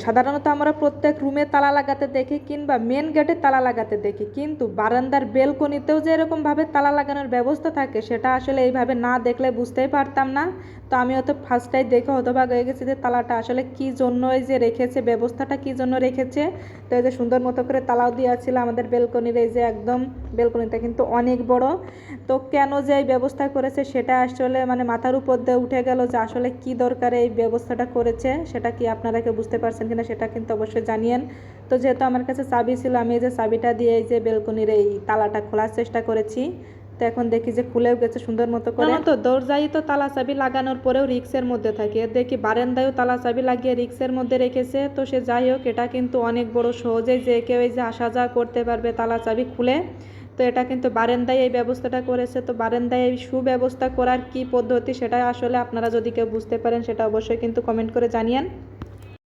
সাধারণত আমরা প্রত্যেক রুমে তালা লাগাতে দেখি কিংবা মেন গেটে তালা লাগাতে দেখি, কিন্তু বারান্দার বেলকনিতেও যে এরকমভাবে তালা লাগানোর ব্যবস্থা থাকে সেটা আসলে এইভাবে না দেখলে বুঝতেই পারতাম না। তো আমিও তো ফার্স্টটাই দেখে হতবাক হয়ে গেছি যে তালাটা আসলে কী জন্য এই যে রেখেছে, ব্যবস্থাটা কী জন্য রেখেছে। তো এই যে সুন্দর মতো করে তালাও দেওয়া ছিল আমাদের বেলকনির, এই যে একদম বেলকনিটা কিন্তু অনেক বড়। তো কেন যে এই ব্যবস্থা করেছে সেটা আসলে মানে মাথার উপর দিয়ে উঠে গেল যে আসলে কি দরকারে এই ব্যবস্থাটা করেছে, সেটা কি আপনারা কেউ বুঝতে পারছেন কিনা সেটা কিন্তু অবশ্যই জানিয়েন। তো যেহেতু আমার কাছে চাবি ছিল, আমি এই যে চাবিটা দিয়ে এই যে বেলকনির এই তালাটা খোলার চেষ্টা করেছি। তো এখন দেখি যে খুলেও গেছে সুন্দর মতো করে। তো দরজায় তো তালা চাবি লাগানোর পরেও রিক্সের মধ্যে থাকে, দেখি বারান্দায়ও তালা চাবি লাগিয়ে রিক্সের মধ্যে রেখেছে। তো সে যাই হোক, এটা কিন্তু অনেক বড়, সহজেই যে কেউ এই যে আসা যাওয়া করতে পারবে তালা চাবি খুলে। তো এটা কিন্তু বারান্দায় এই ব্যবস্থাটা করেছে। তো বারান্দায় এই সুব্যবস্থা করার কি পদ্ধতি সেটা আসলে আপনারা যদি কেউ বুঝতে পারেন সেটা অবশ্যই কিন্তু কমেন্ট করে জানিয়েন।